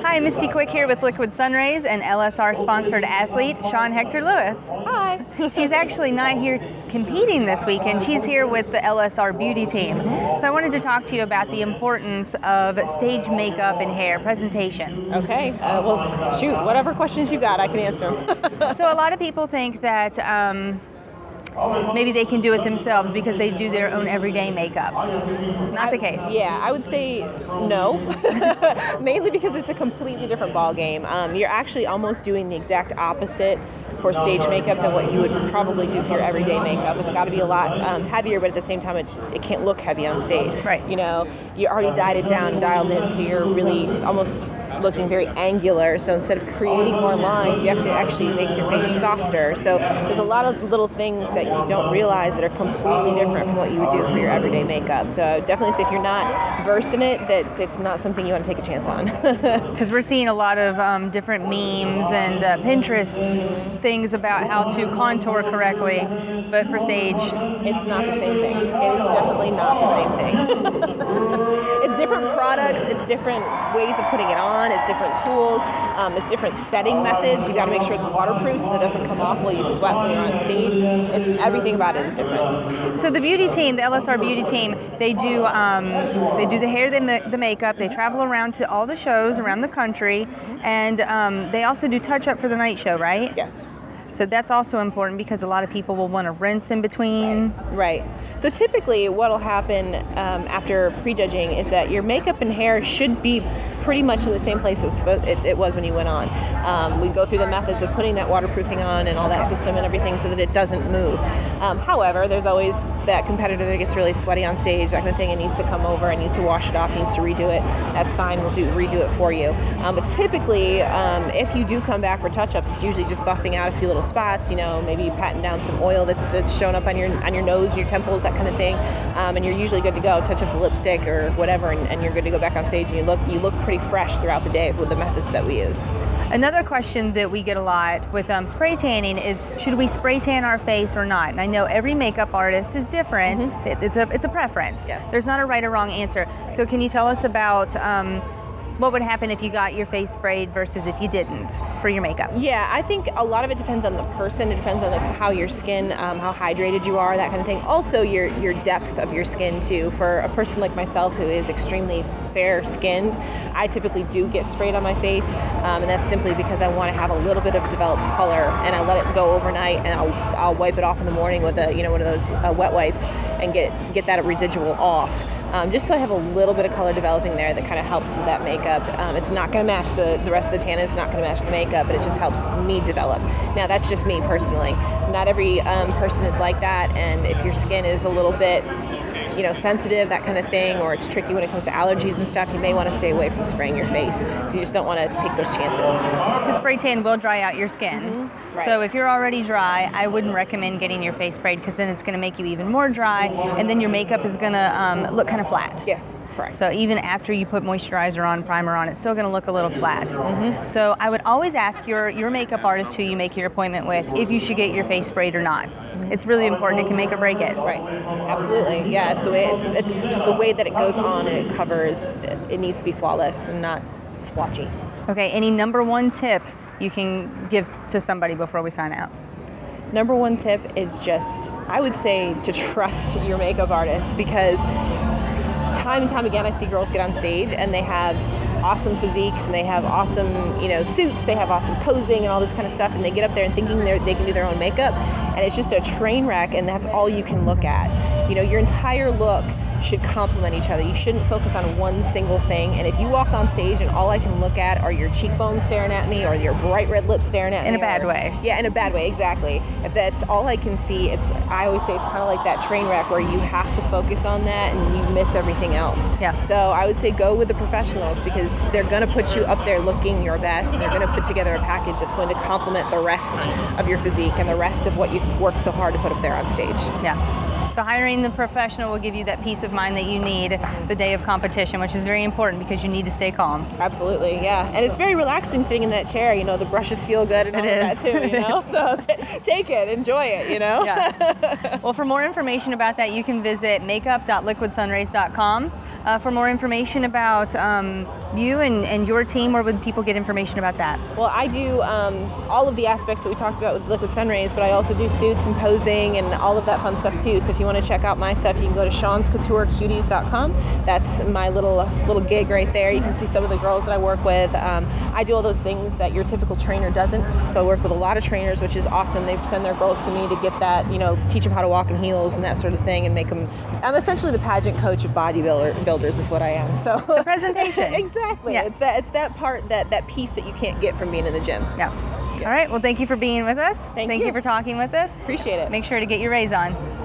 Hi, Misty Quick here with Liquid Sunrays and LSR-sponsored athlete, Shawn Hektor Lewis. Hi. She's actually not here competing this weekend. She's here with the LSR beauty team. So I wanted to talk to you about the importance of stage makeup and hair presentation. Okay. Well, shoot, whatever questions you got, I can answer them. So a lot of people think that maybe they can do it themselves because they do their own everyday makeup. Not the case. Yeah, I would say no, mainly because it's a completely different ball game. You're actually almost doing the exact opposite for stage makeup than what you would probably do for your everyday makeup. It's got to be a lot heavier, but at the same time, it can't look heavy on stage. Right. You know, you already dyed it down and dialed in, so you're really almost looking very angular. So instead of creating more lines, you have to actually make your face softer. So there's a lot of little things that you don't realize that are completely different from what you would do for your everyday makeup. So I would definitely say if you're not versed in it, that it's not something you want to take a chance on. Because we're seeing a lot of different memes and Pinterest things about how to contour correctly, but for stage, it's not the same thing. It is definitely not the same thing. It's different products, it's different ways of putting it on, it's different tools, it's different setting methods. You got to make sure it's waterproof so that it doesn't come off while you sweat when you're on stage. Everything about it is different. So the beauty team, the LSR beauty team, they do the hair, the makeup. They travel around to all the shows around the country, and they also do touch up for the night show, right? Yes. So that's also important because a lot of people will want to rinse in between. Right. So typically what will happen after prejudging is that your makeup and hair should be pretty much in the same place it was when you went on. We go through the methods of putting that waterproofing on and all that system and everything so that it doesn't move. However, there's always that competitor that gets really sweaty on stage, that kind of thing, and needs to come over and needs to wash it off, needs to redo it. That's fine, we'll redo it for you. But typically, if you do come back for touch-ups, it's usually just buffing out a few little spots, you know, maybe patting down some oil that's shown up on your nose and your temples, that kind of thing, and you're usually good to go. Touch up the lipstick or whatever, and you're good to go back on stage, and you look pretty fresh throughout the day with the methods that we use. Another question that we get a lot with spray tanning is, should we spray tan our face or not? And I know every makeup artist is different. Mm-hmm. It's a preference. Yes. There's not a right or wrong answer. So can you tell us about what would happen if you got your face sprayed versus if you didn't for your makeup? Yeah, I think a lot of it depends on the person. It depends on how your skin, how hydrated you are, that kind of thing. Also, your depth of your skin too. For a person like myself who is extremely fair-skinned, I typically do get sprayed on my face, and that's simply because I want to have a little bit of developed color, and I let it go overnight, and I'll wipe it off in the morning with one of those wet wipes, and get that residual off. Just so I have a little bit of color developing there that kind of helps with that makeup. It's not going to match the rest of the tan, it's not going to match the makeup, but it just helps me develop. Now, that's just me personally. Not every person is like that, and if your skin is a little bit sensitive, that kind of thing, or it's tricky when it comes to allergies and stuff, you may want to stay away from spraying your face, because you just don't want to take those chances. The spray tan will dry out your skin. Mm-hmm. Right. So if you're already dry, I wouldn't recommend getting your face sprayed, because then it's going to make you even more dry, and then your makeup is going to look kind of flat. Yes, correct. So even after you put moisturizer on, primer on, it's still going to look a little flat. Mm-hmm. So I would always ask your makeup artist who you make your appointment with if you should get your face sprayed or not. It's really important. It can make or break it. Right. Absolutely. Yeah. It's the way that it goes on and it covers. It needs to be flawless and not splotchy. Okay. Any number one tip you can give to somebody before we sign out? Number one tip is just, I would say, to trust your makeup artist, because time and time again I see girls get on stage and they have awesome physiques and they have awesome suits, they have awesome posing and all this kind of stuff, and they get up there and thinking they can do their own makeup, and it's just a train wreck, and that's all you can look at. Your entire look should complement each other. You shouldn't focus on one single thing. And if you walk on stage and all I can look at are your cheekbones staring at me or your bright red lips staring at me. In a bad way. Yeah, in a bad way, exactly. If that's all I can see, I always say it's kind of like that train wreck where you have to focus on that and you miss everything else. Yeah. So I would say go with the professionals, because they're going to put you up there looking your best, and they're going to put together a package that's going to complement the rest of your physique and the rest of what you've worked so hard to put up there on stage. Yeah. So hiring the professional will give you that peace of mind that you need the day of competition, which is very important because you need to stay calm. Absolutely, yeah. And it's very relaxing sitting in that chair. The brushes feel good and all of that too, So take it, enjoy it, Yeah. Well, for more information about that, you can visit makeup.liquidsunrays.com. For more information about you and your team, where would people get information about that? Well, I do all of the aspects that we talked about with Liquid Sun Rayz, but I also do suits and posing and all of that fun stuff too. So if you want to check out my stuff, you can go to shawnscouturecuties.com. That's my little gig right there. You can see some of the girls that I work with. I do all those things that your typical trainer doesn't. So I work with a lot of trainers, which is awesome. They send their girls to me to get that, teach them how to walk in heels and that sort of thing, and make them. I'm essentially the pageant coach of bodybuilders is what I am. So the presentation. Exactly. Yeah. It's that part, that piece that you can't get from being in the gym. Yeah. All right. Well, thank you for being with us. Thank you for talking with us. Appreciate it. Make sure to get your Rayz on.